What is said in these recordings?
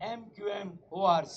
MQM ORC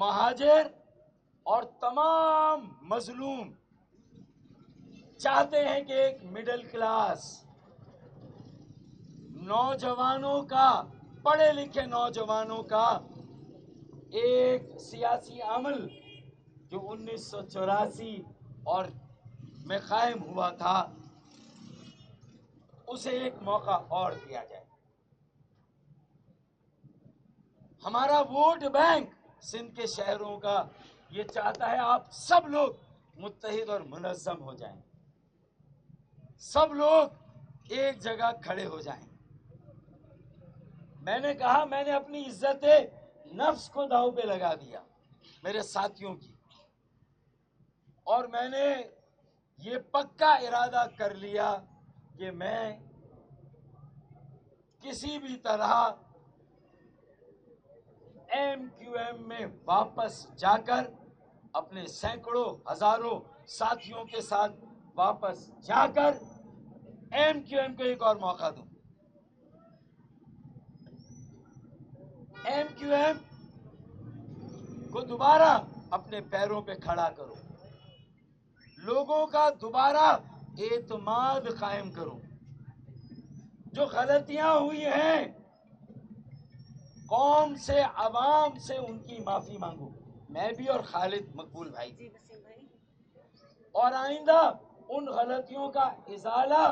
مہاجر اور تمام مظلوم چاہتے ہیں کہ ایک مڈل کلاس نوجوانوں کا، پڑھے لکھے نوجوانوں کا ایک سیاسی عمل جو 1984 اور میں قائم ہوا تھا، اسے ایک موقع اور دیا جائے۔ ہمارا ووٹ بینک سندھ کے شہروں کا یہ چاہتا ہے آپ سب لوگ متحد اور منظم ہو جائیں، سب لوگ ایک جگہ کھڑے ہو جائیں۔ میں نے کہا میں نے اپنی عزت نفس کو داؤ پہ لگا دیا، میرے ساتھیوں کی، اور میں نے یہ پکا ارادہ کر لیا کہ میں کسی بھی طرح ایم کیو ایم میں واپس جا کر اپنے سینکڑوں ہزاروں ساتھیوں کے ساتھ واپس جا کر ایم کیو ایم کو ایک اور موقع دوں، ایم کیو ایم کو دوبارہ اپنے پیروں پہ کھڑا کروں، لوگوں کا دوبارہ اعتماد قائم کروں، جو غلطیاں ہوئی ہیں قوم سے، عوام سے ان کی معافی مانگوں، میں بھی اور خالد مقبول بھائی، اور آئندہ ان غلطیوں کا ازالہ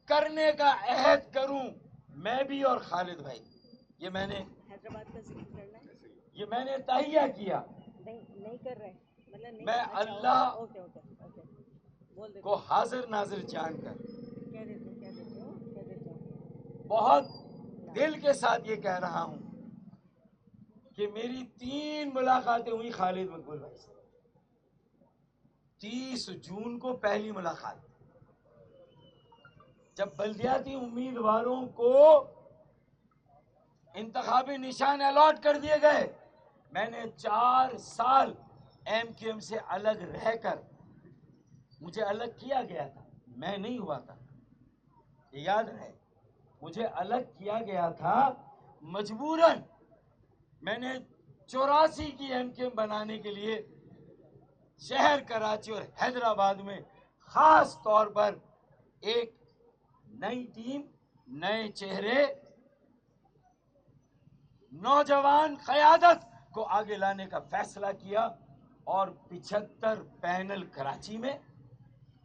کرنے کا عہد کروں، میں بھی اور خالد بھائی۔ یہ میں نے حیدرآباد کا ذکر کرنا ہے؟ یہ میں نے تہیہ کیا، نہیں کر رہے مطلب نہیں۔ میں اچھا، اللہ اوکے بول دیتے کو حاضر ناظر جان کر کیا دیتے ہو بہت دل کے ساتھ یہ کہہ رہا ہوں کہ میری 3 ملاقاتیں ہوئی خالد مقبول بھائی سے۔ 30 جون کو پہلی ملاقات، جب بلدیاتی امیدواروں کو انتخابی نشان الاٹ کر دیے گئے، میں نے 4 سال ایم کیو ایم سے الگ رہ کر، مجھے الگ کیا گیا تھا، میں نہیں ہوا تھا، یہ یاد رہے، مجھے الگ کیا گیا تھا مجبوراً۔ میں نے 84 کی ایم کیو ایم بنانے کے لیے شہر کراچی اور حیدرآباد میں خاص طور پر ایک نئی ٹیم، نئے چہرے، نوجوان قیادت کو آگے لانے کا فیصلہ کیا، اور 75 پینل کراچی میں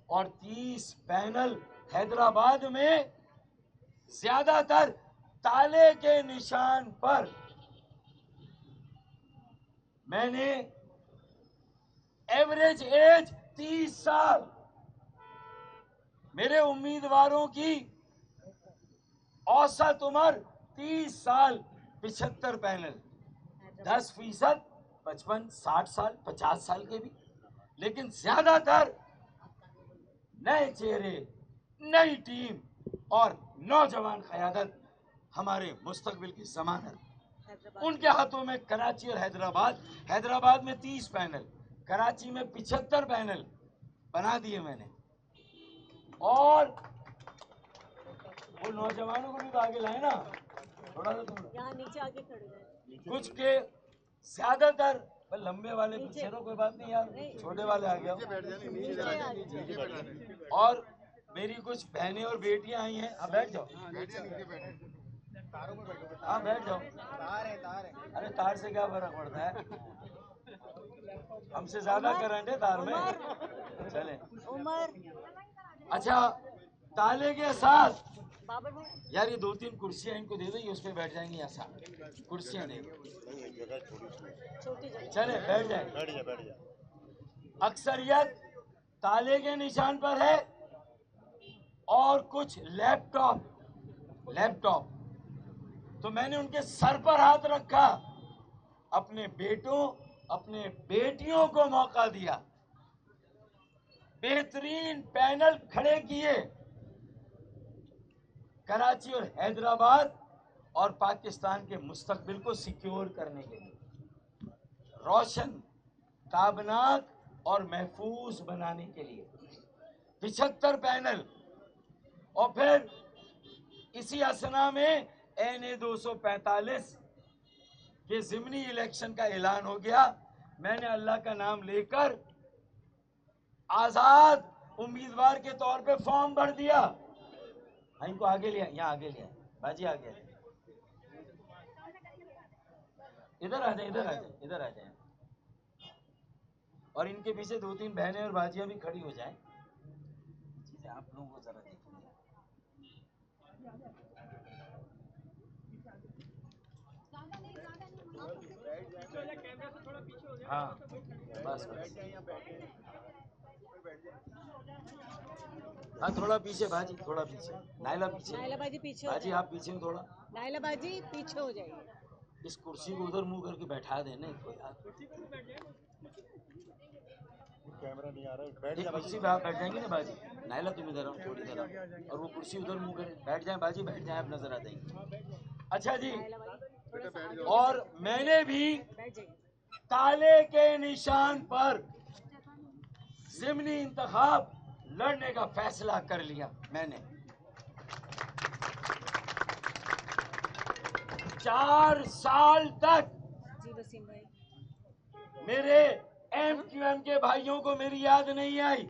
اور 30 پینل حیدرآباد میں، زیادہ تر تالے کے نشان پر میں نے ایوریج ایج 30 سال، میرے امیدواروں کی اوسط عمر 30 سال، 75 پینل، 10% 55 60 سال 50 سال کے بھی، لیکن زیادہ تر نئے چہرے، نئی ٹیم اور نوجوان قیادت، ہمارے مستقبل کی ضمانت۔ ان کے ہاتھوں میں کراچی اور حیدرآباد میں 30 پینل، کراچی میں 75 پینل بنا دیے میں نے، اور وہ نوجوانوں کو بھی تو آگے لائے نا، تھوڑا سا تم یہاں نیچے آگے کھڑے گئے، کچھ کے زیادہ تر لمبے والے پیچھے رہو، کوئی بات نہیں یار، چھوٹے والے آ گیا، اور میری کچھ بہنیں اور بیٹیاں آئی ہیں، اب بیٹھ جاؤ، ہاں بیٹھ جاؤ، ارے تار سے کیا فرق پڑتا ہے، ہم سے زیادہ کرنٹ ہے تار میں، چلیں۔ عمر اچھا، تالے کے ساتھ بابر بھائی یار یہ 2-3 کرسیاں ان کو دے دو، یہ اس پہ بیٹھ جائیں گے، ایسا کرسیاں دے دو، چھوٹی جگہ چلیں بیٹھ جائیں۔ بیٹھ جا اکثریت تالے کے نشان پر ہے، اور کچھ لیپ ٹاپ، تو میں نے ان کے سر پر ہاتھ رکھا، اپنے بیٹوں، اپنے بیٹیوں کو موقع دیا، بہترین پینل کھڑے کیے، کراچی اور حیدرآباد اور پاکستان کے مستقبل کو سیکیور کرنے کے لیے، روشن، تابناک اور محفوظ بنانے کے لیے 75 پینل، اور پھر اسی اسنا میں این 245 کہ ضمنی الیکشن کا اعلان ہو گیا. میں نے اللہ کا نام لے کر آزاد امیدوار کے طور پہ فارم بھر دیا. ان کو آگے لیا, یہاں آگے لیا باجی, آگے ادھر آ جائیں, ادھر آ جائیں, ادھر آ جائیں. اور ان کے پیچھے 2-3 بہنیں اور باجیاں بھی کھڑی ہو جائیں. چیزیں آپ لوگوں کو ذرا دیکھیں. ہاں بس بس, ہاں تھوڑا پیچھے باجی, تھوڑا پیچھے. نائلہ پیچھے, نائلہ باجی پیچھے ہو باجی جائیں. آپ پیچھے ہو تھوڑا. نائلہ باجی پیچھے ہو جائیے. اس کرسی کو ادھر منہ کر کے بیٹھا دینا اس کو یار. کیمرہ نہیں آ رہا ہے, بیٹھ ایک جا کرسی باجی. پہ آپ بیٹھ جائیں گے نا باجی. نائلہ تم ادھر آؤ, تھوڑی ادھر آؤ, اور وہ کرسی ادھر منہ کر بیٹھ جائیں باجی, بیٹھ جائیں, آپ نظر آ جائیں گے. اچھا جی, نائلہ باجی تھوڑا سا آگے اور میں نے بھی بیٹھ جائیے. تالے کے نشان پر ضمنی انتخاب لڑنے کا فیصلہ کر لیا. میں نے 4 سال تک جی وسیم بھائی, میرے ایم کیو ایم کے بھائیوں کو میری یاد نہیں آئی,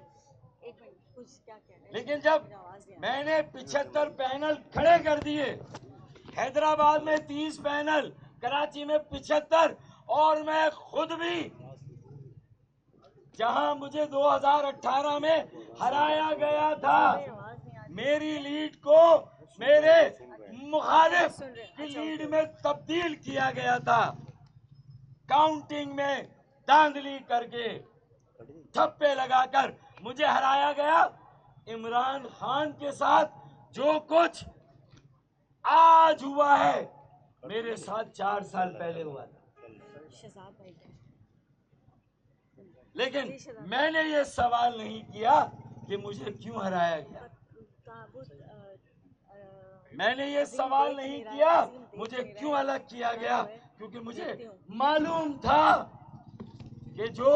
ایک منٹ, کچھ کیا کہہ رہے ہیں؟ لیکن جب مجھے آواز نہیں آ رہی. میں نے 75 پینل کھڑے کر دیے, حیدرآباد میں 30 پینل, کراچی میں 75, اور میں خود بھی جہاں مجھے 2018 میں ہرایا گیا تھا, آواز نہیں آ رہی. میری لیڈ کو میرے مخالف کی لیڈ میں تبدیل کیا گیا تھا. کاؤنٹنگ میں دھاندلی کر کے, تھپے لگا کر مجھے ہرایا گیا. عمران خان کے ساتھ جو کچھ آج ہوا ہے میرے ساتھ 4 سال پہلے ہوا تھا. شہزاد بھائی کا. لیکن میں نے یہ سوال نہیں کیا کہ مجھے کیوں ہرایا گیا. میں نے یہ سوال نہیں کیا مجھے کیوں الگ کیا گیا, کیونکہ مجھے معلوم تھا کہ جو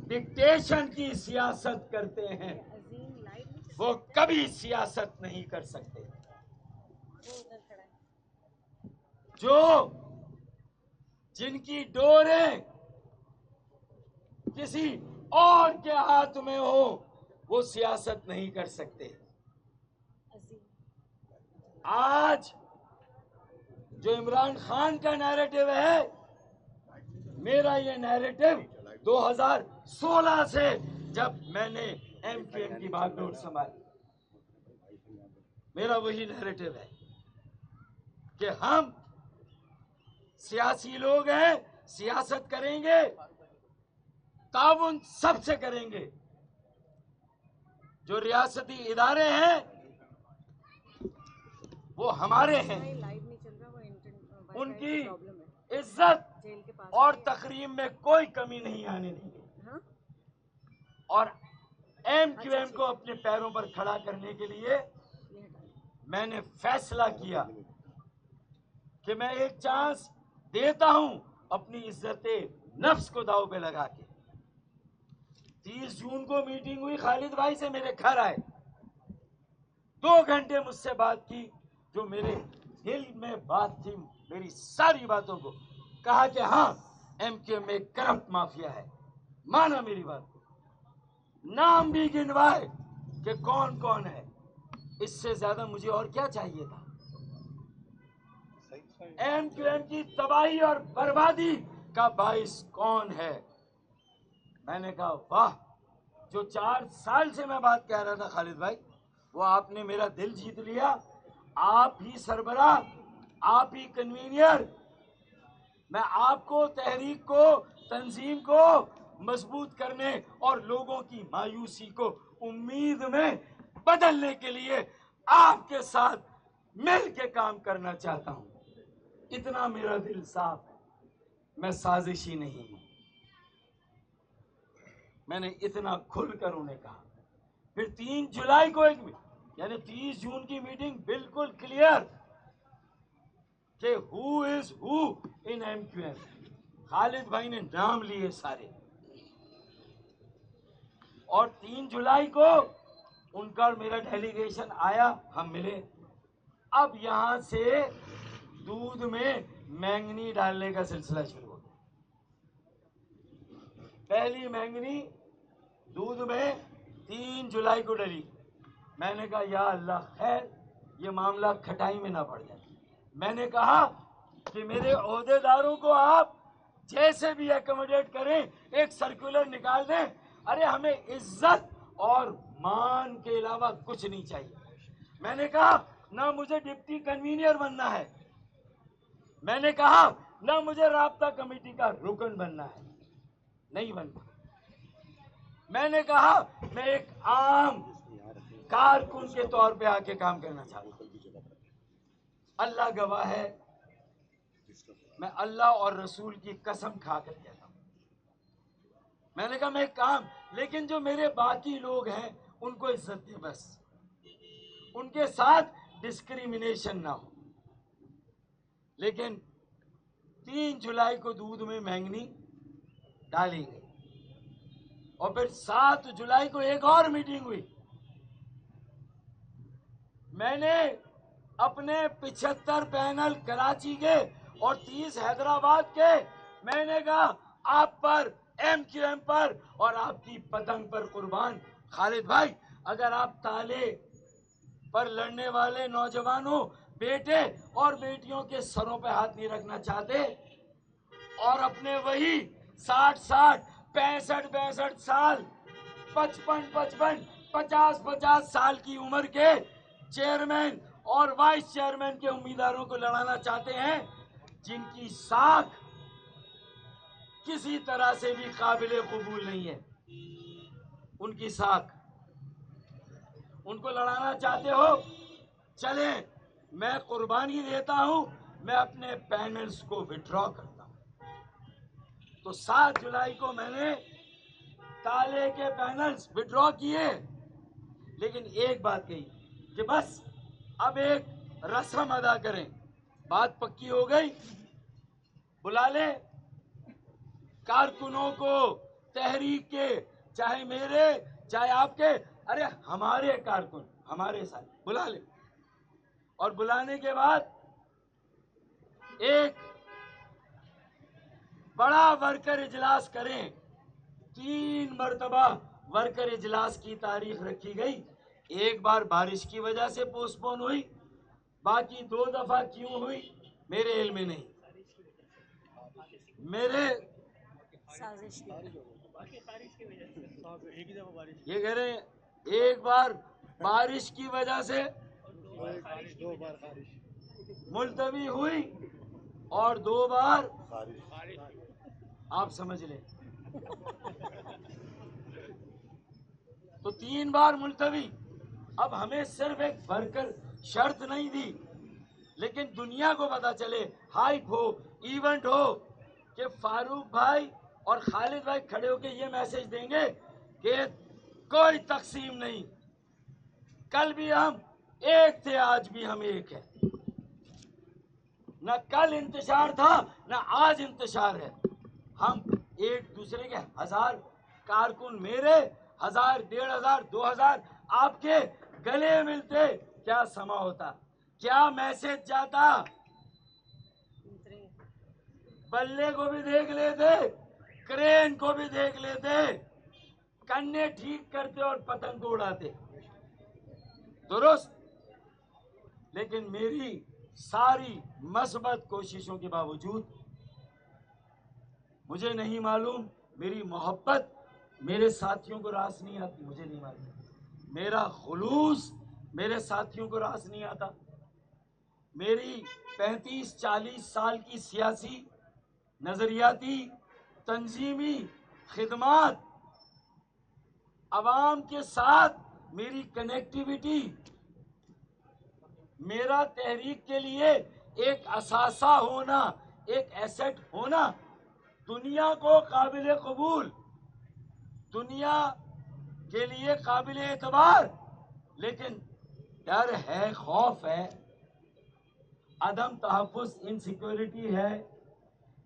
ڈکٹیشن کی سیاست کرتے ہیں عظیم لائٹ نہیں وہ کبھی سیاست نہیں کر سکتے. وہ ادھر کھڑا ہے. جو جن کی ڈوریں کسی اور کے ہاتھ میں ہو وہ سیاست نہیں کر سکتے. عظیم آج جو عمران خان کا نیریٹو ہے, میرا یہ نیریٹو 2016 سے جب میں نے ایم کیو ایم کی بات ڈور سنبھالی, میرا وہی نیریٹو ہے کہ ہم سیاسی لوگ ہیں, سیاست کریں گے, تعاون سب سے کریں گے. جو ریاستی ادارے ہیں وہ ہمارے ہیں, لائٹ نہیں چل رہا, وہ انٹرنیٹ ان کی پرابلم ہے. عزت جیل کے پاس اور تقریب میں کوئی کمی نہیں آنے دیں گے. ہاں اور ایم کیو ایم کو اپنے پیروں پر کھڑا کرنے کے لیے یہ ہٹا دیں. میں نے فیصلہ کیا کہ میں ایک چانس دیتا ہوں اپنی عزت نفس کو داؤ پہ لگا کے. 30 جون کو میٹنگ ہوئی, خالد بھائی سے میرے گھر آئے, 2 گھنٹے مجھ سے بات کی, جو میرے دل میں بات تھی میری ساری باتوں کو کہا کہ ہاں ایم کیو ایم میں کرپٹ مافیا ہے. مانا میری بات کو, نام بھی گنوائے کہ کون کون ہے. اس سے زیادہ مجھے اور کیا چاہیے تھا. ایم کیو ایم کی تباہی اور بربادی کا باعث کون ہے. میں نے کہا واہ, جو 4 سال سے میں بات کہہ رہا تھا خالد بھائی, وہ آپ نے میرا دل جیت لیا. آپ ہی سربراہ, آپ ہی کنوینئر. میں آپ کو, تحریک کو, تنظیم کو مضبوط کرنے اور لوگوں کی مایوسی کو امید میں بدلنے کے لیے آپ کے ساتھ مل کے کام کرنا چاہتا ہوں. اتنا میرا دل صاف ہے, میں سازشی نہیں ہوں. میں نے اتنا کھل کر انہیں کہا. پھر 3 جولائی کو یعنی 30 جون کی میٹنگ بالکل کلیئر کہ ہو از ہو ان ایم کیو ایم. خالد بھائی نے نام لیے سارے, اور 3 جولائی کو ان کا میرا ڈیلیگیشن آیا, ہم ملے. اب یہاں سے دودھ میں مینگنی ڈالنے کا سلسلہ شروع ہو گیا. پہلی مینگنی دودھ میں 3 جولائی کو ڈلی. میں نے کہا یا اللہ خیر یہ معاملہ کھٹائی میں نہ پڑ جائے. میں نے کہا کہ میرے عہدے داروں کو آپ جیسے بھی ایکوموڈیٹ کریں، ایک سرکولر نکال دیں. ارے ہمیں عزت اور مان کے علاوہ کچھ نہیں چاہیے. میں نے کہا نہ مجھے ڈپٹی کنوینر بننا ہے، میں نے کہا نہ مجھے رابطہ کمیٹی کا رکن بننا ہے، نہیں بننا. میں نے کہا میں ایک عام کارکن کے طور پہ آ کے کام کرنا چاہتا ہوں. اللہ گواہ ہے، میں اللہ اور رسول کی قسم کھا کر کہتا ہوں. میں نے کہا میں ایک کام، لیکن جو میرے باقی لوگ ہیں ان کو عزت دے، بس ان کے ساتھ ڈسکریمنیشن نہ ہو. لیکن 3 جولائی کو دودھ میں مینگنی ڈالی گئی اور پھر 7 جولائی کو ایک اور میٹنگ ہوئی. میں نے اپنے 75 پینل کراچی کے اور 30 حیدرآباد کے، میں نے کہا آپ پر، ایم کیو ایم پر اور آپ کی پتنگ پر قربان. خالد بھائی اگر آپ تالے پر لڑنے والے نوجوانوں، بیٹے اور بیٹیوں کے سروں پہ ہاتھ نہیں رکھنا چاہتے اور اپنے وہی 60 65 سال 55 50 سال کی عمر کے چیئرمین اور وائس چیئرمین کے امیدواروں کو لڑانا چاہتے ہیں جن کی ساکھ کسی طرح سے بھی قابل قبول نہیں ہے، ان کی ساکھ، ان کو لڑانا چاہتے ہو چلیں، میں قربانی دیتا ہوں، میں اپنے پینلز کو وڈرا کرتا ہوں. تو 7 جولائی کو میں نے تالے کے پینلز وڈرا کیے. لیکن ایک بات کہی کہ بس اب ایک رسم ادا کریں. بات پکی ہو گئی، بلا لیں کارکنوں کو تحریک کے، چاہے میرے چاہے آپ کے، ارے ہمارے کارکن ہمارے ساتھ بلا لیں. اور بلانے کے بعد ایک بڑا ورکر اجلاس کریں. 3 مرتبہ ورکر اجلاس کی تاریخ رکھی گئی. ایک بار بارش کی وجہ سے پوسٹ پون ہوئی، باقی 2 دفعہ کیوں ہوئی میرے علم میں نہیں. میرے سازش کی یہ کہہ رہے ہیں ایک بار بارش کی وجہ سے ملتوی ہوئی اور 2 بار آپ سمجھ لیں تو 3 بار ملتوی. اب ہمیں صرف ایک ورکر شرط نہیں دی، لیکن دنیا کو پتا چلے، ہائپ ہو، ایونٹ ہو کہ فاروق بھائی اور خالد بھائی کھڑے ہو کے یہ میسج دیں گے کہ کوئی تقسیم نہیں، کل بھی ہم ایک تھے، آج بھی ہم ایک ہیں. نہ کل انتشار تھا نہ آج انتشار ہے. ہم ایک دوسرے کے 1000 کارکن، میرے 1000 1500 2000 آپ کے گلے ملتے، کیا سما ہوتا، کیا میسج جاتا. بلے کو بھی دیکھ لیتے، کرین کو بھی دیکھ لیتے، کنے ٹھیک کرتے اور پتنگ کو اڑاتے. درست. لیکن میری ساری مثبت کوششوں کے باوجود مجھے نہیں معلوم، میری محبت میرے ساتھیوں کو راس نہیں آتی، مجھے نہیں معلوم، میرا خلوص میرے ساتھیوں کو راس نہیں آتا. میری 35-40 سال کی سیاسی، نظریاتی، تنظیمی خدمات، عوام کے ساتھ میری کنیکٹیویٹی، میرا تحریک کے لیے ایک اثاثہ ہونا، ایک ایسٹ ہونا، دنیا کو قابل قبول، دنیا کے لیے قابل اعتبار. لیکن ڈر ہے، خوف ہے، عدم تحفظ، انسیکیورٹی ہے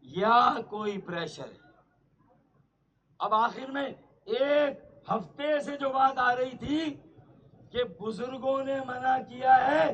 یا کوئی پریشر ہے. اب آخر میں ایک ہفتے سے جو بات آ رہی تھی کہ بزرگوں نے منع کیا ہے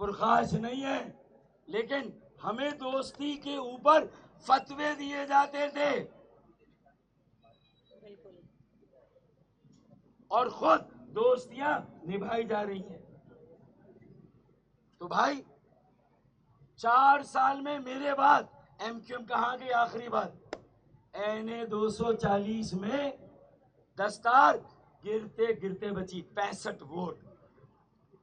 پرخاش نہیں ہے، لیکن ہمیں دوستی کے اوپر فتوے دیے جاتے تھے بالکل اور خود دوستیاں نبھائی جا رہی ہیں۔ تو بھائی 4 سال میں میرے بعد ایم کیو ایم کہاں گئی؟ آخری بات این 240 میں دستار گرتے گرتے بچی 65 ووٹ،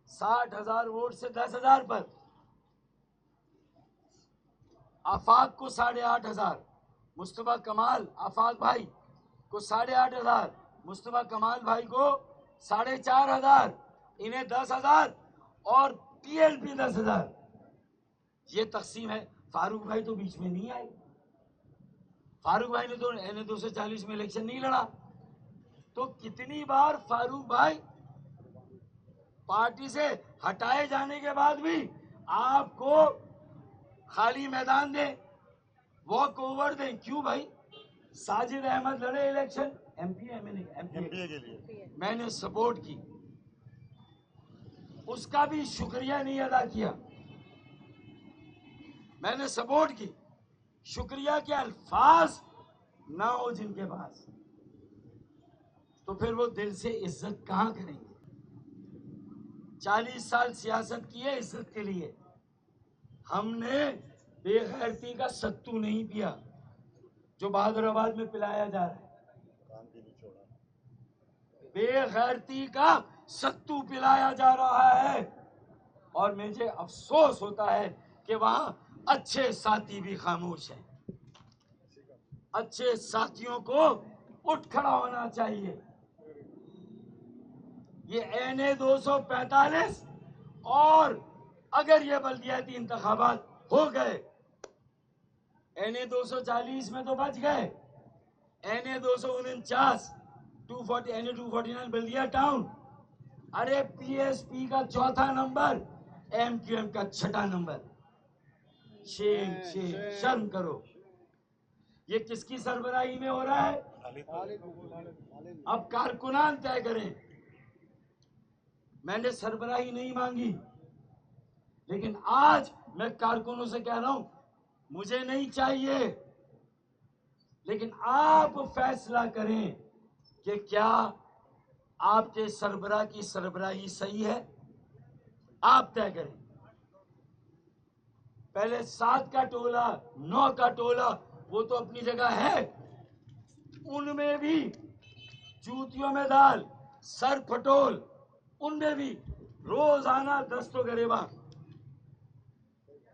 60,000 ووٹ سے 10,000 پر۔ آفاق کو 8,500، مصطفیٰ کمال آفاق بھائی کو 8,500، مصطفیٰ کمال بھائی کو 4,500، انہیں 10,000 اور پی ایل پی 10,000۔ یہ تقسیم ہے۔ فاروق بھائی تو بیچ میں نہیں آئے، فاروق بھائی نے تو این 240 میں الیکشن نہیں لڑا۔ تو کتنی بار فاروق بھائی پارٹی سے ہٹائے جانے کے بعد بھی آپ کو خالی میدان دیں، واک اوور دیں؟ کیوں بھائی؟ ساجد احمد لڑے الیکشن ایم پی MPA کے لیے میں نے سپورٹ کی، اس کا بھی شکریہ نہیں ادا کیا۔ میں نے سپورٹ کی، شکریہ کے الفاظ نہ ہو جن کے پاس، تو پھر وہ دل سے عزت کہاں کریں گے؟ 40 سال سیاست کی ہے عزت کے لیے۔ ہم نے بے غیرتی کا ستو نہیں پیا جو بہادر آباد میں پلایا جا رہا ہے، کام بھی نہیں چھوڑا۔ بے غیرتی کا ستو پلایا جا رہا ہے، اور مجھے افسوس ہوتا ہے کہ وہاں اچھے ساتھی بھی خاموش ہیں۔ اچھے ساتھیوں کو اٹھ کھڑا ہونا چاہیے۔ یہ این 245 اور اگر یہ بلدیاتی انتخابات ہو گئے، این 240 میں تو بچ گئے، این 249 این 249 بلدیا ٹاؤن، ارے پی ایس پی کا 4تھا نمبر، ایم کیو ایم کا 6واں نمبر۔ شرم کرو۔ یہ کس کی سربراہی میں ہو رہا ہے؟ اب کارکنان طے کریں۔ میں نے سربراہی نہیں مانگی، لیکن آج میں کارکنوں سے کہہ رہا ہوں مجھے نہیں چاہیے، لیکن آپ فیصلہ کریں کہ کیا آپ کے سربراہ کی سربراہی صحیح ہے؟ آپ طے کریں۔ پہلے 7 کا ٹولہ 9 کا ٹولہ وہ تو اپنی جگہ ہے، ان میں بھی جوتیوں میں دال، سر پھٹول، ان میں بھی روزانہ دست و گریباں۔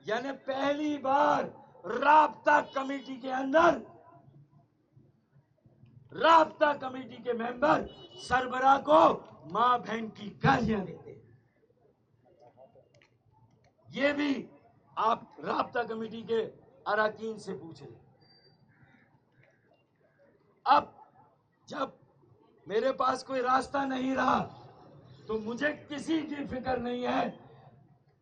یعنی پہلی بار رابطہ کمیٹی کے اندر رابطہ کمیٹی کے ممبر سربراہ کو ماں بہن کی گالیاں دیتے۔ یہ بھی آپ رابطہ کمیٹی کے اراکین سے پوچھ لیں۔ اب جب میرے پاس کوئی راستہ نہیں رہا تو مجھے کسی کی فکر نہیں ہے،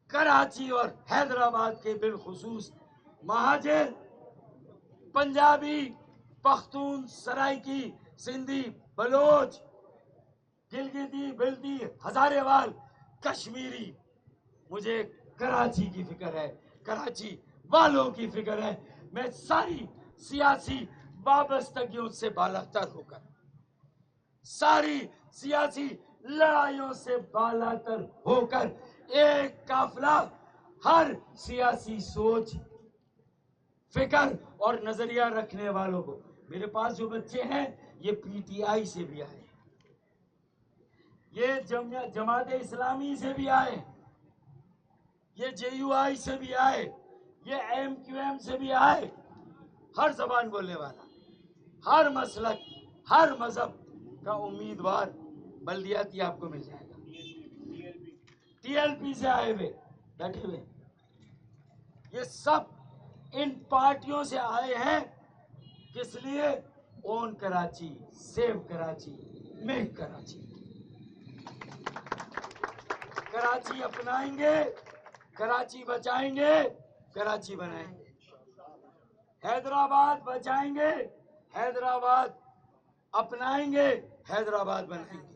کراچی اور حیدرآباد کے بالخصوص مہاجر، پنجابی، پختون، سرائکی، سندھی، بلوچ، گلگتی، بلتی، ہزارے وال، کشمیری، مجھے کراچی کی فکر ہے، کراچی والوں کی فکر ہے۔ میں ساری سیاسی وابستگیوں سے بالاتر ہو کر، ساری سیاسی لڑائیوں سے بالاتر ہو کر ایک قافلہ ہر سیاسی سوچ، فکر اور نظریہ رکھنے والوں کو۔ میرے پاس جو بچے ہیں یہ پی ٹی آئی سے بھی آئے، یہ جماعت اسلامی سے بھی آئے، یہ جے یو آئی سے بھی آئے، یہ ایم کیو ایم سے بھی آئے۔ ہر زبان بولنے والا، ہر مسلک، ہر مذہب کا امیدوار بلدیاتی آپ کو مل جائے گا۔ ٹی ایل پی سے آئے ہوئے بیٹھے ہوئے، یہ سب ان پارٹیوں سے آئے ہیں۔ کس لیے؟ اون کراچی، سیو کراچی، میک کراچی۔ کراچی اپنائیں گے، کراچی بچائیں گے، کراچی بنائیں گے۔ حیدرآباد بچائیں گے، حیدرآباد اپنائیں گے، حیدرآباد بنائیں گے۔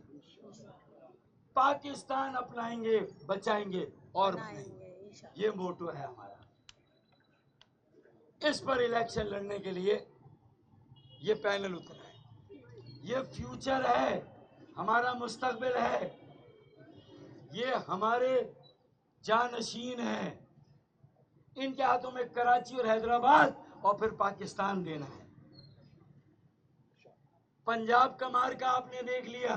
پاکستان اپنائیں گے، بچائیں گے اور بنائیں گے۔ یہ موٹو ہے ہمارا. اس پر الیکشن لڑنے کے لیے یہ پینل اترا ہے. یہ فیوچر ہے، ہمارا مستقبل ہے، یہ ہمارے جانشین ہیں. ان کے ہاتھوں میں کراچی اور حیدرآباد اور پھر پاکستان دینا ہے. پنجاب کا مارکا آپ نے دیکھ لیا.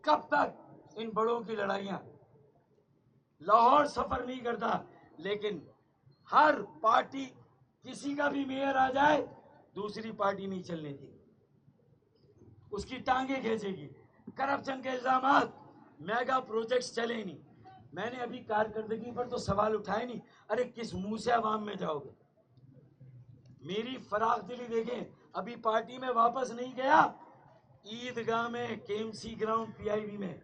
کب تک ان بڑوں کی لڑائیاں؟ لاہور سفر نہیں کرتا، لیکن ہر پارٹی کسی کا بھی میئر آ جائے دوسری پارٹی نہیں چلنے دی، اس کی ٹانگیں کھینچے گی. کرپشن کے الزامات، میگا پروجیکٹس چلے نہیں. میں نے ابھی کارکردگی پر تو سوال اٹھائے نہیں. ارے کس منہ سے عوام میں جاؤ گے؟ میری فراخ دلی دیکھیں. ابھی پارٹی میں واپس نہیں گیا. عیدگاہ میں KMC گراؤنڈ PIB میں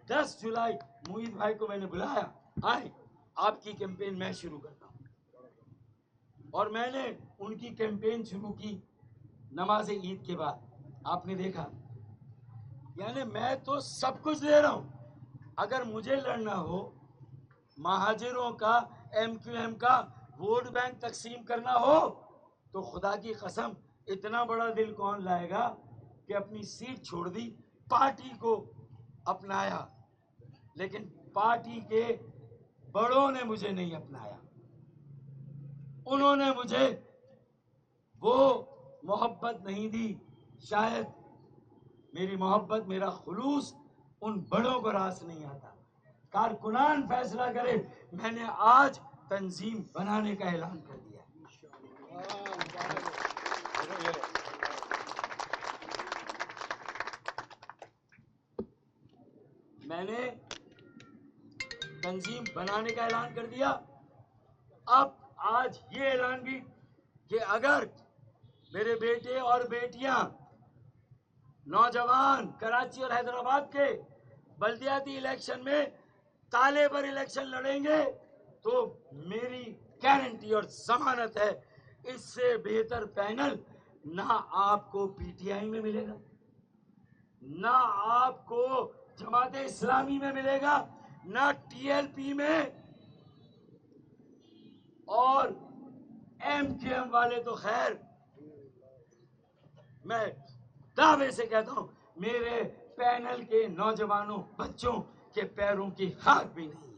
10 جولائی موہید بھائی کو میں نے بلایا، آئے آپ کی کیمپین میں شروع کرتا ہوں. اور میں نے ان کی کیمپین شروع کی نماز عید کے بعد. آپ نے دیکھا، یعنی میں تو سب کچھ دے رہا ہوں. اگر مجھے لڑنا ہو، مہاجروں کا MQM کا ووٹ بینک تقسیم کرنا ہو، تو خدا کی قسم اتنا بڑا دل کون لائے گا کہ اپنی سیٹ چھوڑ دی، پارٹی کو اپنایا. لیکن پارٹی کے بڑوں نے مجھے نہیں اپنایا. انہوں نے مجھے وہ محبت نہیں دی. شاید میری محبت، میرا خلوص ان بڑوں کو راس نہیں آتا. کارکنان فیصلہ کرے. میں نے آج تنظیم بنانے کا اعلان کر دیا. میں نے تنظیم بنانے کا اعلان کر دیا. اب آج یہ اعلان بھی کہ اگر میرے بیٹے اور بیٹیاں نوجوان کراچی اور حیدرآباد کے بلدیاتی الیکشن میں تالے پر الیکشن لڑیں گے تو میری گارنٹی اور ضمانت ہے اس سے بہتر پینل نہ آپ کو PTI میں ملے گا، نہ آپ کو جماعت اسلامی میں ملے گا، نہ TLP میں. اور MQM والے تو خیر میں دعوے سے کہتا ہوں میرے پینل کے نوجوانوں بچوں کے پیروں کی خاک بھی نہیں ہے.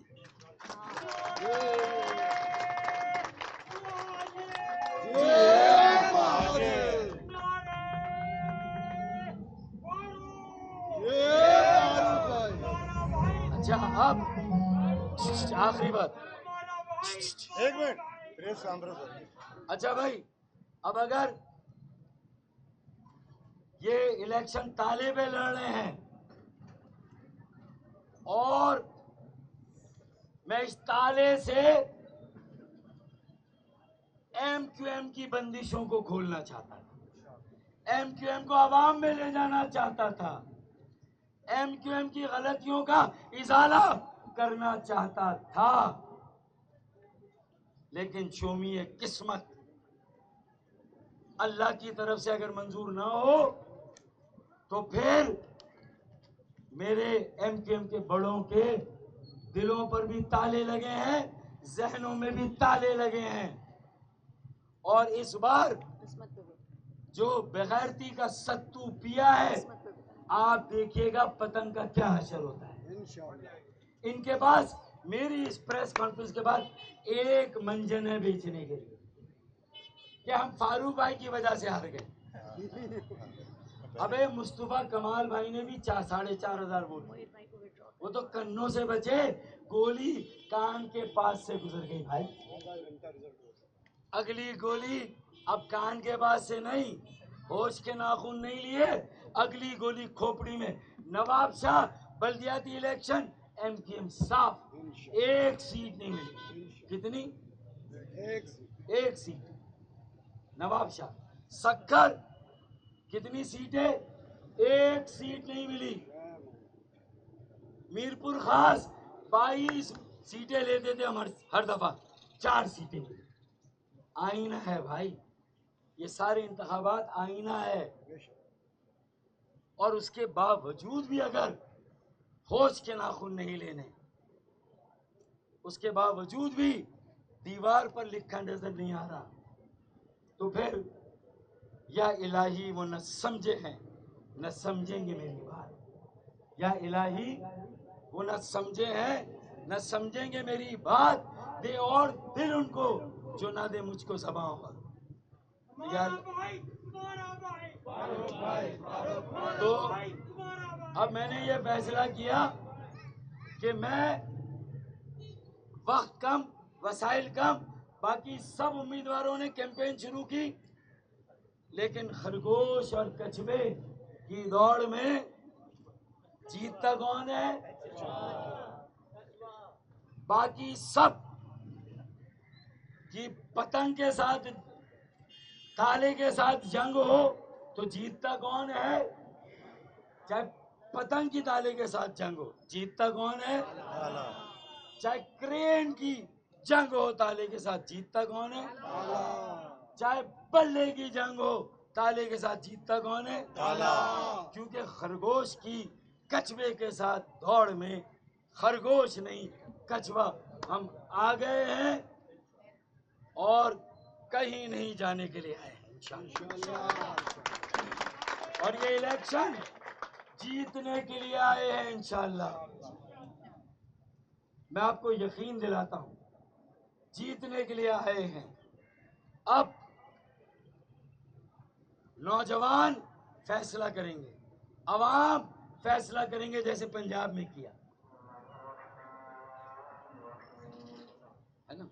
اچھا اب آخری بات. ایک منٹ پریس کانفرنس ہو رہی ہے. اچھا بھائی، اب اگر یہ الیکشن تالے پہ لڑ رہے ہیں اور میں اس تالے سے MQM کی بندشوں کو کھولنا چاہتا تھا، MQM کو عوام میں لے جانا چاہتا تھا، MQM کی غلطیوں کا ازالہ کرنا چاہتا تھا. لیکن شومی قسمت اللہ کی طرف سے اگر منظور نہ ہو تو پھر میرے MQM کے بڑوں کے دلوں پر بھی تالے لگے ہیں، ذہنوں میں بھی تالے لگے ہیں. اور اس بار جو بغیرتی کا ستو پیا ہے، آپ دیکھیے گا پتنگ کا کیا حشر ہوتا ہے. ان کے پاس میری اس پریس کانفرنس کے بعد ایک منجن ہے بیچنے کے لیے کہ ہم فاروق بھائی کی وجہ سے ہار گئے. ابے مصطفیٰ کمال بھائی نے بھی 4,500 ووٹ، وہ تو کنوں سے بچے، گولی کان کے پاس سے گزر گئی بھائی. اگلی گولی اب کان کے پاس سے نہیں، ہوش کے ناخن نہیں لیے، اگلی گولی کھوپڑی میں. نواب شاہ بلدیاتی الیکشن MQM صاف، ایک سیٹ نہیں ملی. کتنی؟ ایک سیٹ. نواب شاہ سکھر کتنی سیٹیں؟ ایک سیٹ نہیں ملی. میرپور خاص 22 سیٹیں لیتے تھے ہم ہر دفعہ، 4 سیٹیں ملی. آئینہ ہے بھائی، یہ سارے انتخابات آئینہ ہے. اور اس کے باوجود بھی اگر ہوش کے ناخن نہیں لینے اس کے باوجود بھی دیوار پر لکھا نظر نہیں آ رہا، تو پھر یا الہی وہ نہ سمجھے ہیں نہ سمجھیں گے میری بات، یا الہی وہ نہ سمجھے ہیں نہ سمجھیں گے میری بات، دے اور دل ان کو جو نہ دے مجھ کو زباں اور۔ تو اب میں نے یہ فیصلہ کیا کہ میں وقت کم، وسائل کم، باقی سب امیدواروں نے کیمپین شروع کی، لیکن خرگوش اور کچھوے کی دوڑ میں جیتتا کون ہے؟ باقی سب کی پتنگ کے ساتھ، تالے کے ساتھ جنگ ہو تو جیتتا کون ہے؟ چاہے پتنگ کی تالے کے ساتھ جنگ ہو، جیتتا کون ہے؟ چاہے کرین کی جنگ ہو تالے کے ساتھ، جیتتا کون ہے؟ چاہے بلے کی جنگ ہو تالے کے ساتھ، جیتتا کون ہے؟ کیونکہ خرگوش کی کچھوے کے ساتھ دوڑ میں خرگوش نہیں کچھوا ہم آ گئے ہیں اور کہیں نہیں جانے کے لیے آئے ہیں انشاءاللہ، اور یہ الیکشن جیتنے کے لیے آئے ہیں انشاءاللہ۔ میں آپ کو یقین دلاتا ہوں جیتنے کے لیے آئے ہیں۔ اب نوجوان فیصلہ کریں گے، عوام فیصلہ کریں گے، جیسے پنجاب میں کیا ہے نا۔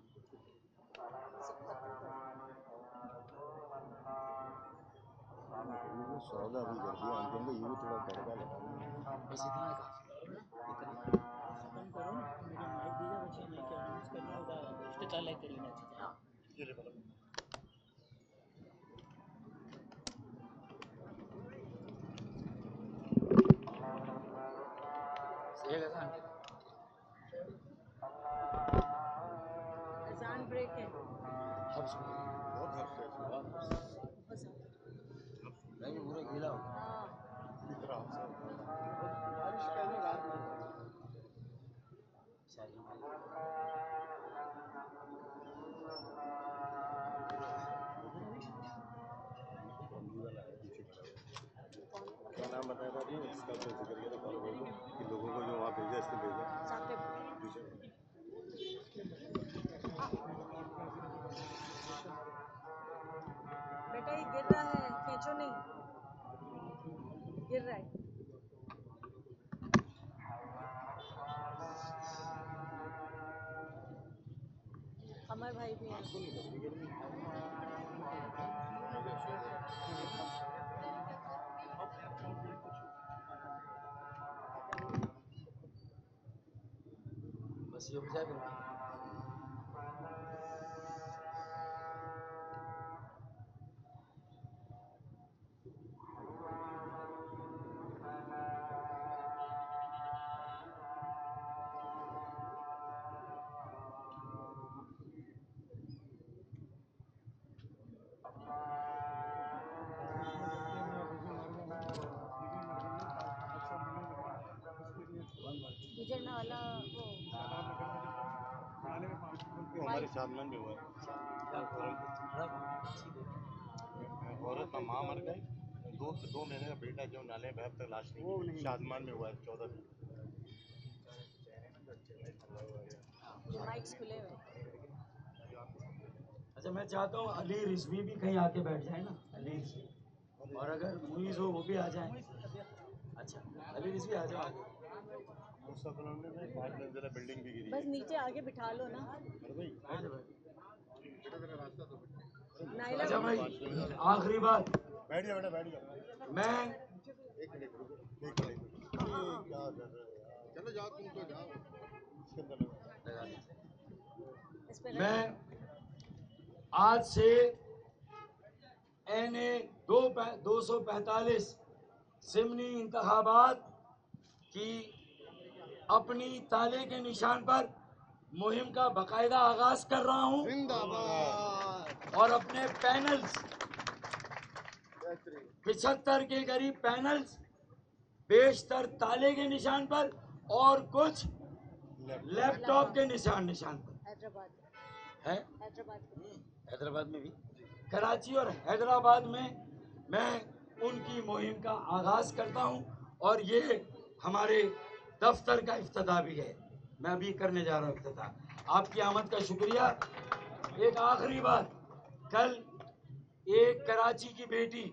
سودا بھی کر دیا ہم کہیں گے یہ بھی تھوڑا تڑکا لگا بس اتنا کافی اذان بریک ہے۔ بہت ہفتے میں بھی پورا گیلا ہوں۔ ہاں بارش پہلے رات میں کیا نام بتایا تھا جی اس کا ذکر کیا تھا کاروبار کو کہ لوگوں کو جو وہاں بھیجا اس نے بھیجا ثاقب، بیٹا یہ گر رہا ہے، کھینچو نہیں، گر رہا ہے۔ قمر بھائی بھی ہیں۔ بس یہ بجا کر گجرنا والا وہ ہمارے سامنے بھی ہوا عورت کا ماں مر گئی، 2 مہینے کا بیٹا جو نالے میں اب تک لاش نہیں، شادمان میں ہوا ہے 14 دن۔ مائکس کھلے ہوئے۔ اچھا میں چاہتا ہوں علی رضوی بھی کہیں آ کے بیٹھ جائے نا، علی رضوی، اور اگر مویز ہو وہ بھی آ جائیں۔ اچھا علی رضوی آ جائیں۔ مستقبل میں 5 منزلہ بلڈنگ بھی گری بس نیچے آگے بٹھا لو نا۔ نائلہ اچھا بھائی آخری بات، بیٹھ جا بیٹا بیٹھ جا، میں ایک منٹ رکو، ایک منٹ کیا کر رہے ہو یار؟ چلو جاؤ تم تو جاؤ اس کے اندر لگا۔ اس پہ میں آج سے این 245 ضمنی انتخابات کی اپنی تالے کے نشان پر مہم کا باقاعدہ آغاز کر رہا ہوں، زندہ باد۔ اور اپنے پینلز 75 کے قریب پینلز بیشتر تالے کے نشان پر اور کچھ لیپ ٹاپ کے نشان پر حیدرآباد ہے. حیدرآباد میں بھی کراچی اور حیدرآباد میں ان کی مہم کا آغاز کرتا ہوں اور یہ ہمارے دفتر کا افتتاح بھی ہے. میں ابھی کرنے جا رہا ہوں افتتاح. آپ کی آمد کا شکریہ. ایک آخری بات، کل ایک کراچی کی بیٹی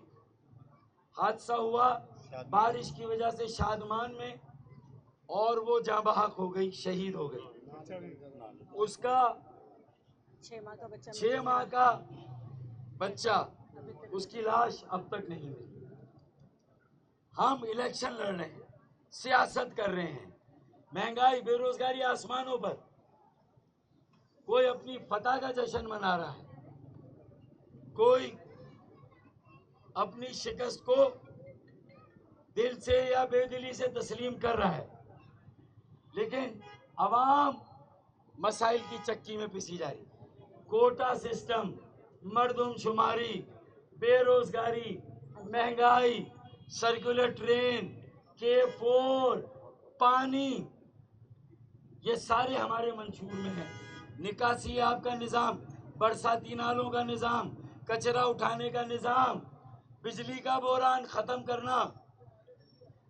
حادثہ ہوا بارش کی وجہ سے شادمان میں، اور وہ جاں بحق ہو گئی، شہید ہو گئی. اس کا 6 ماہ کا بچہ 6 ماہ کا بچہ، اس کی لاش اب تک نہیں ملی. ہم الیکشن لڑ رہے ہیں، سیاست کر رہے ہیں، مہنگائی، بے روزگاری آسمانوں پر. کوئی اپنی فتح کا جشن منا رہا ہے، کوئی اپنی شکست کو دل سے یا بے دلی سے تسلیم کر رہا ہے، لیکن عوام مسائل کی چکی میں پسی جا رہی. کوٹا سسٹم، مردم شماری، بے روزگاری، مہنگائی، سرکولر ٹرین، K4، پانی، یہ سارے ہمارے منشور میں ہیں. نکاسی آب کا نظام، برساتی نالوں کا نظام، کچرا اٹھانے کا نظام، بجلی کا بحران ختم کرنا،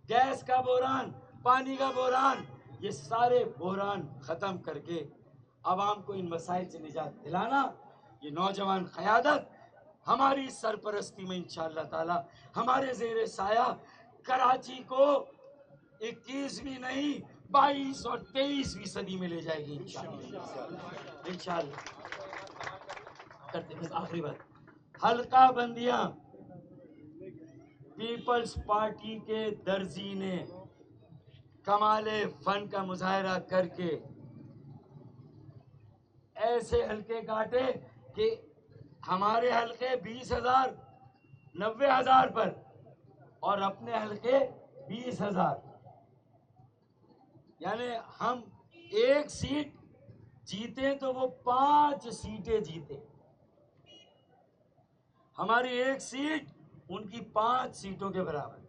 گیس کا بحران، پانی کا بحران، یہ سارے بحران ختم کر کے عوام کو ان مسائل سے نجات دلانا. یہ نوجوان قیادت ہماری سرپرستی میں انشاءاللہ تعالی ہمارے زیر سایہ کراچی کو 21ویں نہیں 22 اور 23ویں صدی میں لے جائے گی انشاءاللہ. کرتے ہیں آخری بات، حلقہ بندیاں. پیپلز پارٹی کے درزی نے کمال فن کا مظاہرہ کر کے ایسے حلقے کاٹے کہ ہمارے حلقے 20,000 90,000 پر اور اپنے حلقے 20,000. یعنی ہم ایک سیٹ جیتے تو وہ 5 سیٹیں جیتے. ہماری ایک سیٹ ان کی 5 سیٹوں کے برابر.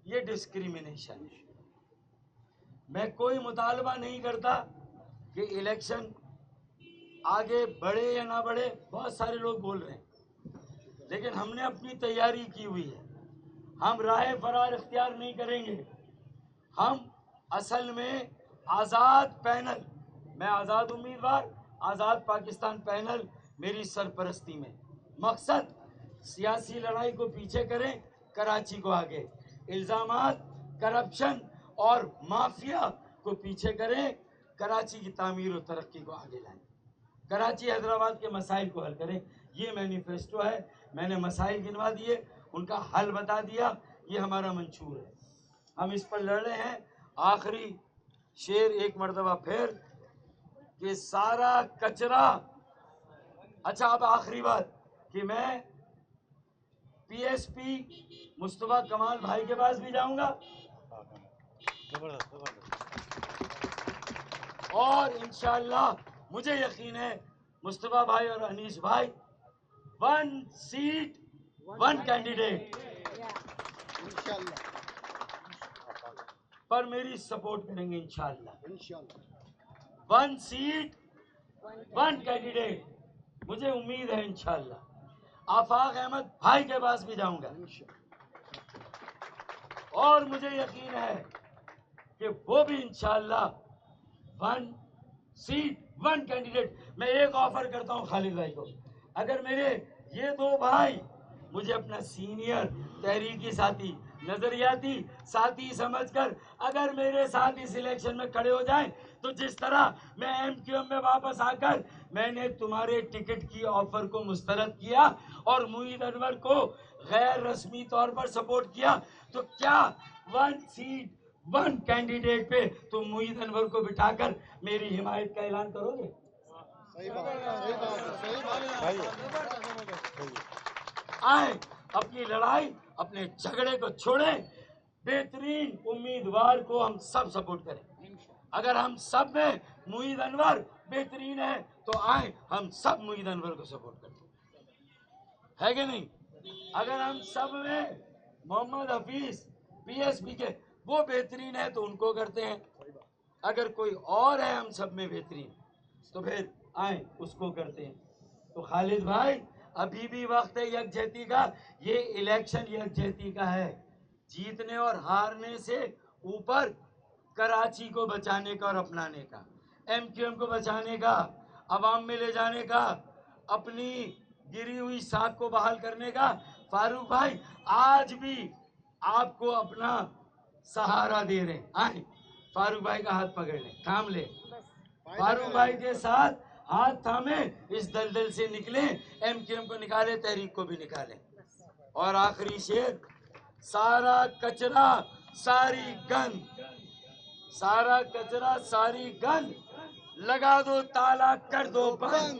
یہ ڈسکریمنیشن ہے. میں کوئی مطالبہ نہیں کرتا کہ الیکشن آگے بڑھے یا نہ بڑھے. بہت سارے لوگ بول رہے ہیں، لیکن ہم نے اپنی تیاری کی ہوئی ہے. ہم راہ فرار اختیار نہیں کریں گے. ہم اصل میں آزاد پینل، میں آزاد امیدوار، آزاد پاکستان پینل میری سرپرستی میں. مقصد سیاسی لڑائی کو پیچھے کریں، کراچی کو آگے. الزامات، کرپشن اور مافیا کو پیچھے کریں، کراچی کی تعمیر و ترقی کو آگے لائیں. کراچی حیدرآباد کے مسائل کو حل کریں. یہ مینیفیسٹو ہے. میں نے مسائل گنوا دیے، ان کا حل بتا دیا. یہ ہمارا منشور ہے، ہم اس پر لڑ رہے ہیں. آخری شعر ایک مرتبہ پھر کہ سارا کچرا. اچھا، اب آخری بات کہ میں پی ایس پی مصطفیٰ کمال بھائی کے پاس بھی جاؤں گا اور انشاءاللہ مجھے یقین ہے مصطفیٰ بھائی اور انیس بھائی 1 سیٹ 1 کینڈیڈیٹ پر میری سپورٹ کریں گے انشاءاللہ. 1 سیٹ 1 کینڈیڈیٹ، مجھے امید ہے انشاءاللہ. آفاق احمد بھائی کے پاس بھی جاؤں گا اور مجھے یقین ہے کہ وہ بھی انشاءاللہ 1 سیٹ 1 کینڈیڈیٹ. میں ایک آفر کرتا ہوں خالد بھائی کو، اگر میرے یہ 2 بھائی مجھے اپنا سینئر تحریکی ساتھی، نظریاتی ساتھی سمجھ کر اگر میرے ساتھ اس الیکشن میں کھڑے ہو جائیں، تو جس طرح میں MQM میں واپس آ کر میں نے تمہارے ٹکٹ کی آفر کو مسترد کیا اور معید انور کو غیر رسمی طور پر سپورٹ کیا، تو کیا 1 سیٹ 1 کینڈیڈیٹ پہ تم معید انور کو بٹھا کر میری حمایت کا اعلان کرو گے؟ آئیں اپنی لڑائی، اپنے جھگڑے کو چھوڑیں، بہترین امیدوار کو ہم سب سپورٹ کریں. اگر ہم سب میں معید انور بہترین ہے تو آئیں ہم سب معید انور کو سپورٹ کریں، ہے کہ نہیں؟ اگر ہم سب میں محمد حفیظ پی ایس پی کے وہ بہترین ہے تو ان کو کرتے ہیں. اگر کوئی اور ہے ہم سب میں بہترین تو پھر آئیں اس کو کرتے ہیں. تو خالد بھائی ابھی بھی وقت ہے یکجہتی کا. یہ الیکشن یکجہتی کا ہے، جیتنے اور ہارنے سے اوپر کراچی کو بچانے کا اور اپنانے کا، ایم کیو ایم کو بچانے کا، عوام میں لے جانے کا، اپنی گری ہوئی ساکھ کو بحال کرنے کا. فاروق بھائی آج بھی آپ کو اپنا سہارا دے رہے ہیں. آئیں فاروق بھائی کا ہاتھ پکڑ لیں، تھام لیں، فاروق بھائی کے ساتھ ہاتھ تھامیں، اس دلدل سے نکلیں، ایم کیو ایم کو نکالیں، تحریک کو بھی نکالیں. اور آخری شعر، سارا کچرا ساری گند، سارا کچرا ساری گند، لگا دو تالا کر دو بند.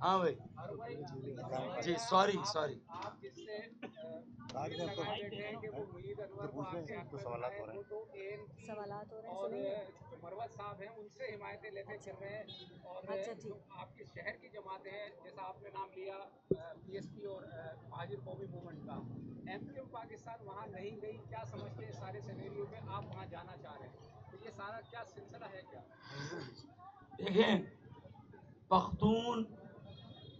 ہاں بھائی جی سوری تو سوالات ہو رہے ہیں. سوالات ہو رہے ہیں سنیے. مروت صاحب ہیں ان سے حمایتیں لیتے پھر رہے ہیں اور اچھا ٹھیک. آپ کے شہر کی جماعتیں ہیں جیسا آپ نے نام لیا پی ایس پی اور مہاجر قومی موومنٹ کا. ایم کیو پاکستان وہاں نہیں گئی، کیا سمجھتے ہیں سارے سینیریو میں آپ وہاں جانا چاہ رہے ہیں تو یہ سارا کیا سلسلہ ہے کیا؟ دیکھیں پختون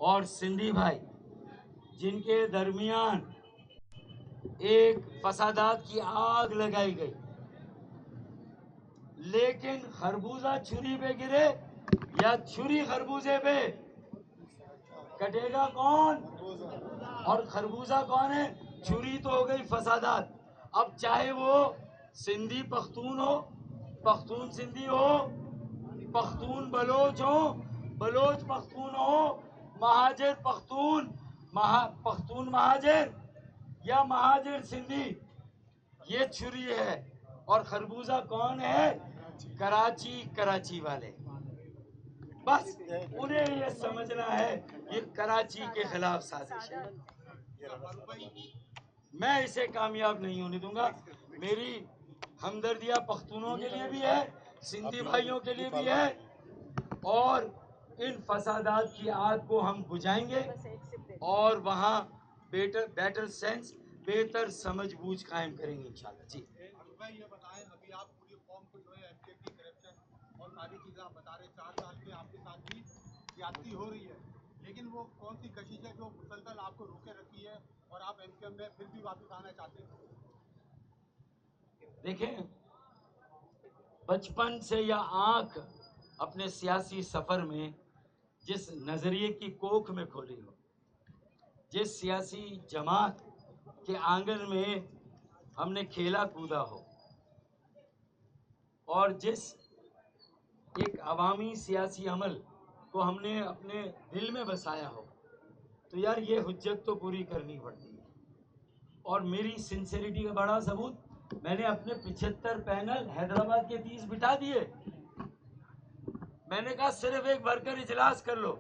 اور سندھی بھائی جن کے درمیان ایک فسادات کی آگ لگائی گئی، لیکن خربوزہ چھری پہ گرے یا چھری خربوزے پہ، کٹے گا کون؟ اور خربوزہ کون ہے؟ چھری تو ہو گئی فسادات. اب چاہے وہ سندھی پختون ہو، پختون سندھی ہو، پختون بلوچ ہو، بلوچ پختون ہو، مہاجر پختون، پختون مہاجر یا مہاجر سندھی، یہ چھری ہے. اور خربوزہ کون ہے؟ کراچی والے. بس انہیں یہ سمجھنا ہے یہ کراچی کے خلاف سازش ہے. میں اسے کامیاب نہیں ہونے دوں گا. میری ہمدردیاں پختونوں کے لیے بھی ہے، سندھی بھائیوں کے لیے بھی ہے، اور ان فسادات کی آگ کو ہم بجھائیں گے اور وہاں بیٹر سینس، بہتر سمجھ بوجھ قائم کریں گے انشاءاللہ. جی بھائی یہ بتائیں، ابھی آپ پوری قوم کو جو ہے ایم پی کی کرپشن اور ساری چیزیں آپ بتا رہے ہیں، 4 سال میں آپ کے ساتھ بھی زیادتی ہو رہی ہے، لیکن وہ کون سی کشش ہے جو مسلسل آپ کو روکے رکھی ہے اور آپ ایم کیو ایم میں پھر بھی واپس آنا چاہتے ہیں؟ دیکھیں بچپن سے یا آنکھ اپنے سیاسی سفر میں جس نظریے کی کوکھ میں کھولی ہو، جس سیاسی جماعت کے آنگن میں ہم نے کھیلا کودا ہو، اور جس ایک عوامی سیاسی عمل کو ہم نے اپنے دل میں بسایا ہو، تو یار یہ حجت تو پوری کرنی پڑتی ہے. اور میری سنسیریٹی کا بڑا ثبوت، میں نے اپنے 75 پینل حیدرآباد کے 30 بٹھا دیے. میں نے کہا صرف ایک ورکر اجلاس کر لو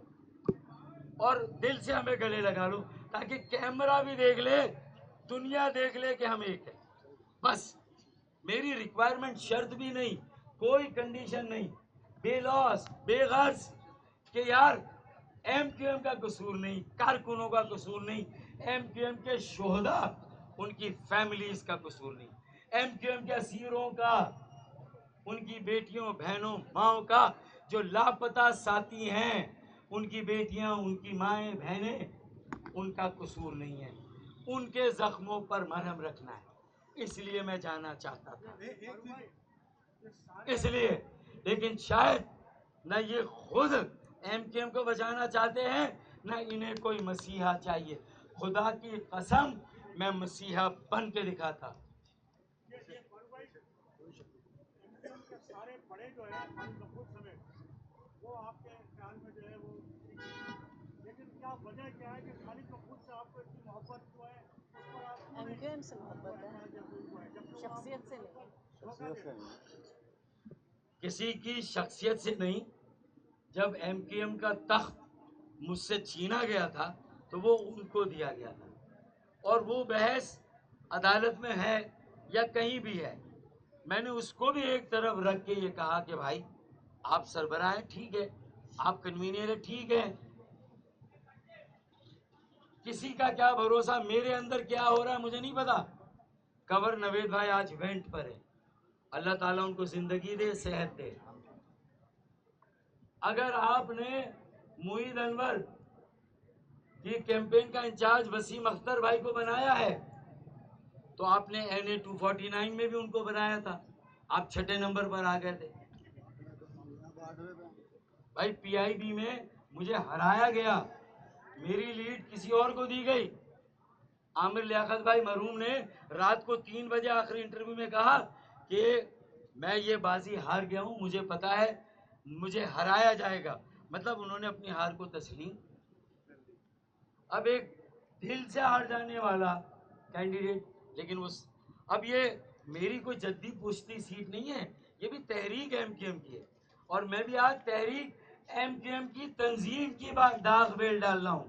اور دل سے ہمیں گلے لگا لو، تاکہ کیمرہ بھی دیکھ لے، دنیا دیکھ لے کہ ہم ایک ہیں. بس میری ریکوائرمنٹ شرط بھی نہیں، کوئی کنڈیشن نہیں، بے لوس بے غرض کہ یار ایم کیو ایم کا قصور نہیں، کارکنوں کا قصور نہیں، ایم کیو ایم کے شہداء ان کی فیملیز کا قصور نہیں، ایم کیو ایم کے اسیروں کا، ان کی بیٹیوں بہنوں ماؤں کا، جو لاپتہ ساتھی ہیں ان کی بیٹیاں ان کی مائیں بہنیں، ان کا قصور نہیں ہے. ان کے زخموں پر مرہم رکھنا ہے، اس لیے میں جانا چاہتا تھا. اس لیے لیکن شاید نہ یہ خود ایم کیو ایم کو بچانا چاہتے ہیں، نہ انہیں کوئی مسیحا چاہیے. خدا کی قسم میں مسیحا بن کے دکھاتا. سارے بڑے جو ہے خود سمیت وہ آپ کے خیال میں جو ہے وہ، لیکن کیا وجہ کیا ہے کہ خالد محمود سے آپ کو اتنی محبت جو ہے اس پر آپ ایم کیو ایم سے محبت ہے، شخصیت سے نہیں. کسی کی شخصیت سے نہیں. جب ایم کیو ایم کا تخت مجھ سے چھینا گیا تھا تو وہ ان کو دیا گیا تھا، اور وہ بحث عدالت میں ہے یا کہیں بھی ہے، میں نے اس کو بھی ایک طرف رکھ کے یہ کہا کہ بھائی آپ سربراہ ہیں ٹھیک ہے، آپ کنوینر ہیں ٹھیک ہے، کسی کا کیا بھروسہ، میرے اندر کیا ہو رہا ہے مجھے نہیں پتا. کنور نوید بھائی آج وینٹ پر ہے، اللہ تعالیٰ ان کو زندگی دے، صحت دے. اگر آپ نے معید انور کی کیمپین کا انچارج وسیم اختر بھائی کو بنایا ہے تو آپ نے NA 249 میں بھی ان کو بنایا تھا، آپ 6 نمبر پر آ گئے تھے. بھائی PIB میں مجھے ہرایا گیا، میری لیڈ کسی اور کو دی گئی. عامر لیاقت بھائی مرحوم نے رات کو 3 بجے آخری انٹرویو میں کہا کہ میں یہ بازی ہار گیا ہوں، مجھے پتا ہے مجھے ہرایا جائے گا. مطلب انہوں نے اپنی ہار کو تسلیم. اب ایک دل سے ہار جانے والا کینڈیڈیٹ، لیکن اب یہ میری کوئی جدی پوچھتی سیٹ نہیں ہے، یہ بھی تحریک MQM کی ہے، اور میں بھی آج تحریک MQM کی تنظیم کی داغ بیل ڈال رہا ہوں.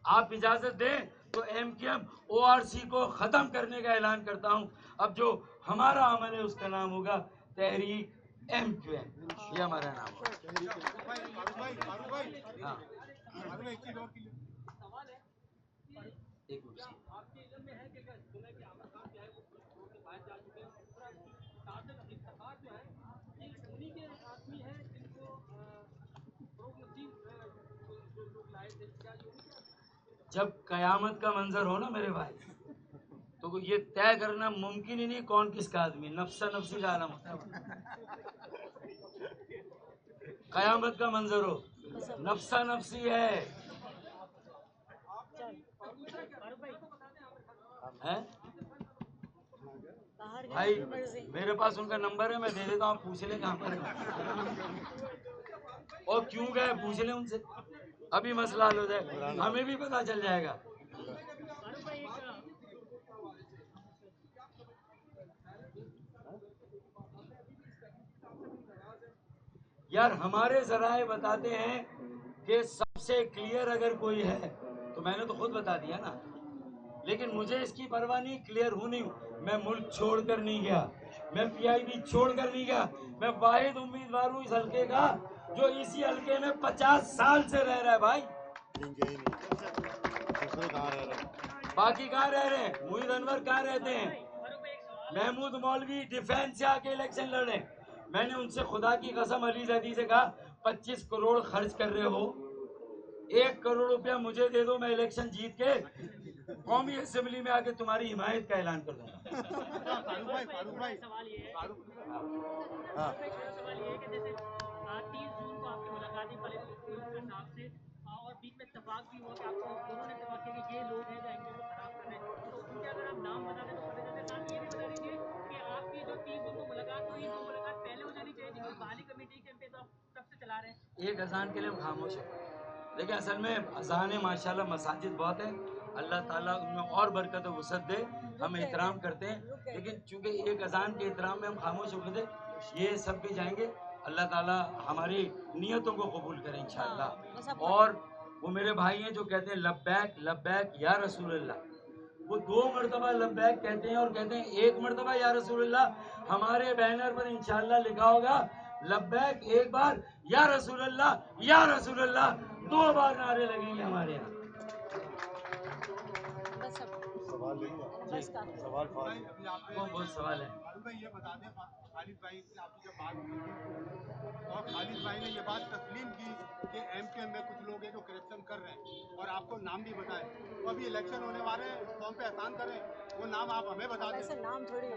آپ اجازت دیں تو MQM ORC کو ختم کرنے کا اعلان کرتا ہوں. اب جو ہمارا عمل ہے اس کا نام ہوگا تحریک MQM، یہ ہمارا نام ہوگا. ہاں ایک منٹ. آپ کے علم میں ہے کہ جنہیں کہ عامر خان جو ہے وہ چھوڑ کے باہر جا چکے ہیں، اس طرح صادق افتخار جو ہے یہ انہیں کے آدمی ہیں جن کو فروغ نسیم جو لوگ لائے تھے، کیا یہ انہیں کے؟ جب قیامت کا منظر ہو نا میرے بھائی تو یہ طے کرنا ممکن ہی نہیں کون کس کا آدمی، نفسا نفسی کا عالم ہوتا ہے. قیامت کا منظر ہو، نفسا نفسی ہے. بھائی میرے پاس ان کا نمبر ہے، میں دے دیتا ہوں، پوچھ لیں کہاں پر ہے اور کیوں گئے، پوچھ لیں ان سے، ابھی مسئلہ حل ہو جائے، ہمیں بھی پتا چل جائے گا. یار ہمارے ذرائع بتاتے ہیں کہ سب سے کلیئر اگر کوئی ہے تو میں نے تو خود بتا دیا نا، لیکن مجھے اس کی پرواہ نہیں، کلیئر ہوں نہیں. میں ملک چھوڑ کر نہیں گیا، میں PIB چھوڑ کر نہیں گیا، میں واحد امیدوار ہوں اس حلقے کا جو اسی حلقے میں 50 سال سے رہ رہا ہے. بھائی باقی کہاں رہ رہے ہیں؟ معید انور کہاں رہتے ہیں؟ محمود مولوی ڈیفینس سے آ کے الیکشن لڑے. میں نے ان سے خدا کی قسم علی زیدی سے کہا 25 کروڑ خرچ کر رہے ہو، 1 کروڑ روپیہ مجھے دے دو، میں الیکشن جیت کے قومی اسمبلی میں آ کے تمہاری حمایت کا اعلان کر دوں گا. سوال یہ ہے کہ جیسے 30 جون کو آپ کی ملاقات صاحب سے اور بیچ میں اتفاق بھی ہوا کہ آپ کو انہوں نے اتفاق کیا کہ یہ لوگ ہیں جو MQM کو خراب کر رہے ہیں، تو ان کے اگر آپ نام بتا دیں تو پتہ چلے. ساتھ یہ بھی بتا دیجیے کہ آپ کی جو 30 جون کو ملاقات ہوئی وہ ملاقات پہلے ہو جانی چاہیے تھی، بحالی کمیٹی کے تو آپ کب سے چلا رہے ہیں؟ ایک اذان کے لیے ہم خاموش ہیں، لیکن اصل میں اذان ماشاءاللہ مساجد بہت ہیں، اللہ تعالیٰ ان میں اور برکت و وسعت دے. ہم احترام کرتے ہیں، لیکن چونکہ ایک اذان کے احترام میں ہم خاموش ہو گئے تھے. یہ سب بھی جائیں گے، اللہ تعالیٰ ہماری نیتوں کو قبول کرے انشاءاللہ. اور وہ میرے بھائی ہیں جو کہتے ہیں لبیک لبیک یا رسول اللہ، وہ 2 مرتبہ لبیک کہتے ہیں اور کہتے ہیں 1 مرتبہ یا رسول اللہ. ہمارے بینر پر انشاءاللہ لکھا ہوگا لبیک 1 بار، یا رسول اللہ 2 بار نعرے لگیں گے ہمارے یہاں. بہت سوال ہے. یہ بتا دیں خالد بھائی سے آپ کی جب بات ہوئی تھی اور خالد بھائی نے یہ بات تسلیم کی کہ MQM میں کچھ لوگ ہیں جو کرپشن کر رہے ہیں اور آپ کو نام بھی بتائے، تو ابھی الیکشن ہونے والے ہیں، اس قوم پہ احسان کریں، وہ نام آپ ہمیں بتا دیں. ایسے نام تھوڑی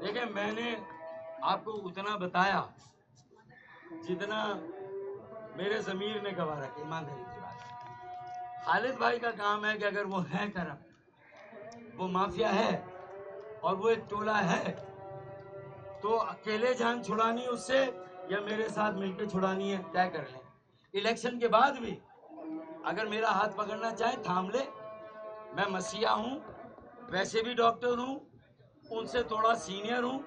دیکھیں میں نے آپ کو اتنا بتایا جتنا میرے ضمیر نے گوارا کہ ایمانداری کی بات. خالد بھائی کا کام ہے کہ اگر وہ ہے کرپٹ، وہ مافیا ہے اور وہ ایک ٹولہ ہے تو اکیلے جان چھڑانی اس سے یا میرے ساتھ مل کے چھڑانی ہے، طے کر لیں. الیکشن کے بعد بھی اگر میرا ہاتھ پکڑنا چاہے تھام لے. میں مسیحا ہوں، ویسے بھی ڈاکٹر ہوں، ان سے تھوڑا سینئر ہوں،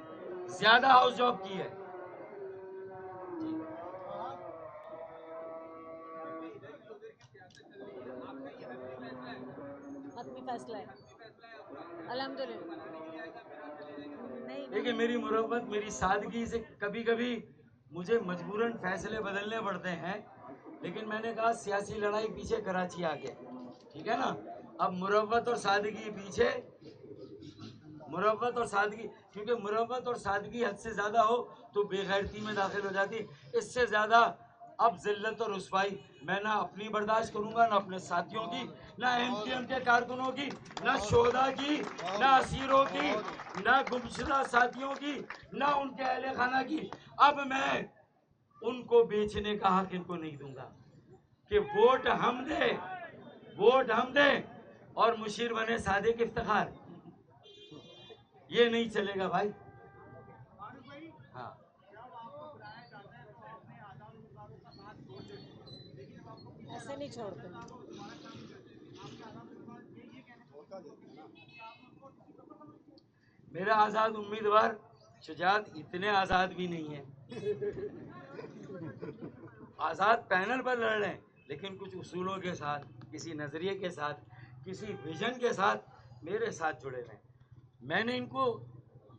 زیادہ ہاؤس جاب کی ہے. حتمی فیصلہ ہے الحمدللہ. دیکھیں میری مربت، میری سادگی سے کبھی کبھی مجھے مجبوراً فیصلے بدلنے پڑتے ہیں، لیکن میں نے کہا سیاسی لڑائی پیچھے، کراچی آ کے ٹھیک ہے نا. اب مروت اور سادگی پیچھے، مروت اور سادگی، کیونکہ مروت اور سادگی حد سے زیادہ ہو تو بے غیرتی میں داخل ہو جاتی. اس سے زیادہ اب ذلت اور رسوائی میں نہ اپنی برداشت کروں گا، نہ اپنے ساتھیوں کی، نہ MTM کے کارکنوں کی، نہ شہداء کی، نہ اسیروں کی، نہ گمشدہ ساتھیوں کی، نہ ان کے اہل خانہ کی. اب میں ان کو بیچنے کا حق ان کو نہیں دوں گا کہ ووٹ ہم دیں، ووٹ ہم دیں اور مشیر بنے صادق افتخار. یہ نہیں چلے گا بھائی. ہاں ایسے نہیں چھوڑتے. میرا آزاد امیدوار شجاعت اتنے آزاد بھی نہیں ہے. آزاد پینل پر لڑ رہے ہیں لیکن کچھ اصولوں کے ساتھ، کسی نظریے کے ساتھ، کسی ویژن کے ساتھ میرے ساتھ جڑے رہے. میں نے ان کو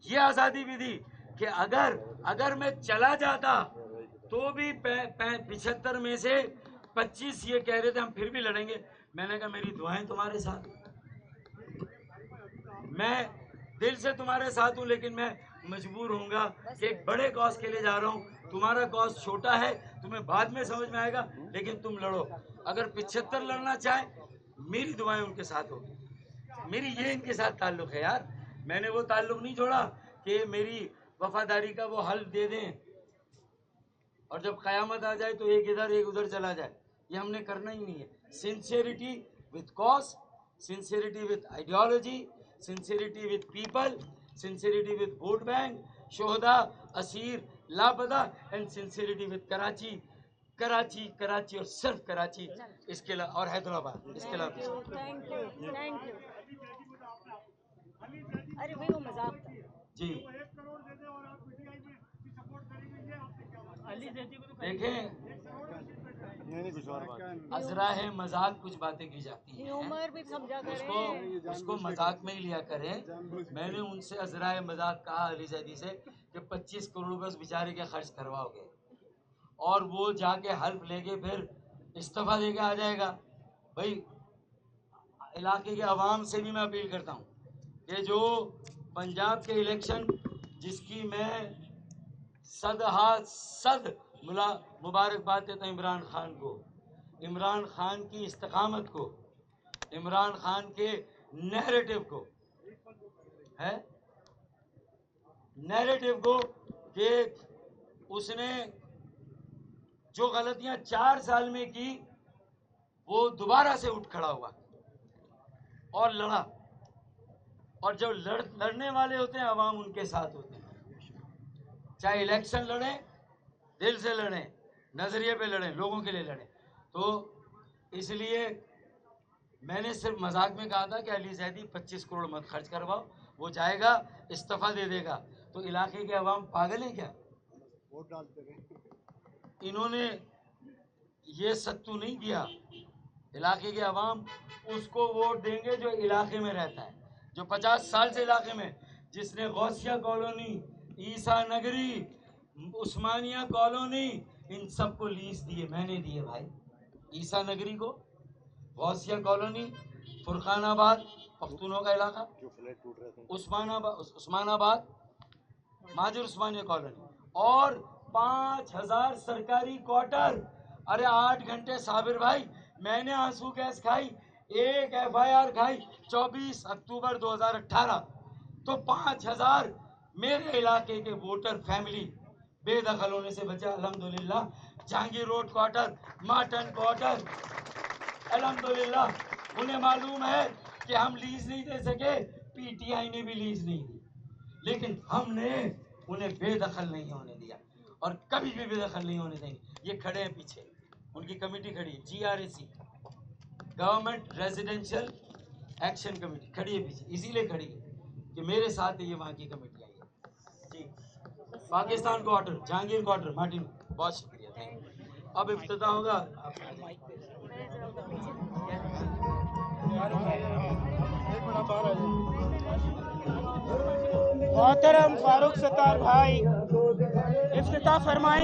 یہ آزادی بھی دی کہ اگر میں چلا جاتا تو بھی 75 میں سے 25 یہ کہہ رہے تھے ہم پھر بھی لڑیں گے. میں نے کہا میری دعائیں تمہارے ساتھ، میں دل سے تمہارے ساتھ ہوں، لیکن میں مجبور ہوں گا کہ ایک بڑے کاز کے لیے جا رہا ہوں. تمہارا کاز چھوٹا ہے، تمہیں بعد میں سمجھ میں آئے گا، لیکن تم لڑو. اگر 75 لڑنا چاہیں میری دعائیں ان کے ساتھ ہوگی. میری یہ ان کے ساتھ تعلق ہے یار. میں نے وہ تعلق نہیں چھوڑا کہ میری وفاداری کا وہ حل دے دیں اور جب قیامت آ جائے تو ایک ادھر ایک ادھر چلا جائے. یہ ہم نے کرنا ہی نہیں ہے. Sincerity with cause, sincerity with ideology, sincerity with people, sincerity with vote bank, شہداء، اسیر، لاپتہ، and sincerity with Karachi. Karachi اور صرف کراچی، اس کے علاوہ اور حیدرآباد، اس کے علاوہ. Thank you thank you. ارے بھائی وہ مذاق تھا. جی دیکھیں ازراہ مذاق کچھ باتیں کی جاتی ہیں، ہیومر بھی سمجھا کریں. اس کو مذاق میں ہی لیا کریں. میں نے ان سے ازراہ مذاق کہا علی زیدی سے کہ 25 کروڑ روپے اس بیچارے کے خرچ کرواؤ گے اور وہ جا کے حلف لے کے پھر استعفیٰ دے کے آ جائے گا. بھائی علاقے کے عوام سے بھی میں اپیل کرتا ہوں کہ جو پنجاب کے الیکشن جس کی میں صد مبارکباد دیتا ہوں عمران خان کو، عمران خان کی استقامت کو، عمران خان کے نیریٹو کو، ہے نیریٹو کو کہ اس نے جو غلطیاں 4 سال میں کی وہ دوبارہ سے اٹھ کھڑا ہوا اور لڑا. اور جو لڑنے والے ہوتے ہیں عوام ان کے ساتھ ہوتے ہیں. چاہے الیکشن لڑیں، دل سے لڑیں، نظریے پہ لڑیں، لوگوں کے لیے لڑیں. تو اس لیے میں نے صرف مذاق میں کہا تھا کہ علی زیدی 25 کروڑ مت خرچ کرواؤ، وہ جائے گا استعفیٰ دے دے گا. تو علاقے کے عوام پاگل ہیں کیا؟ انہوں نے یہ ستو نہیں کیا. علاقے کے عوام اس کو ووٹ دیں گے جو علاقے میں رہتا ہے، جو 50 سال سے علاقے میں، جس نے غوثیہ کالونی، عیسیٰ نگری، عثمانیہ کالونی، ان سب کو لیز دیے، میں نے دیے بھائی. عیسیٰ نگری کو، غوثیہ کالونی، فرقان آباد پختونوں کا علاقہ، عثمان آباد، مہاجر عثمانیہ کالونی، اور 5000 سرکاری کوارٹر. ارے 8 گھنٹے صابر بھائی میں نے آنسو گیس کھائی، ایک FIR کھائی 24 اکتوبر 2018. تو 5000 میرے علاقے کے ووٹر فیملی بے دخل ہونے سے بچا الحمدللہ. Jahangir road quarter, Martin quarter, الحمدللہ. انہیں معلوم ہے کہ ہم لیز نہیں دے سکے، PTI نے بھی لیز نہیں دی، لیکن ہم نے انہیں بے دخل نہیں ہونے دیا اور کبھی بھی بے دخل نہیں ہونے دیں گے. یہ کھڑے ہیں پیچھے، ان کی کمیٹی کھڑی ہے، GRAC government residential action committee کھڑی ہے پیچھے. اسی لیے کھڑی ہے کہ میرے ساتھ یہ وہاں کی کمیٹی آئی ہے. ٹھیک، Pakistan quarter, Jahangir quarter, Martin. بہت شکریہ، تھینک یو. اب افتتاح ہوگا. محترم فاروق ستار بھائی افتتاح فرمائیں گے.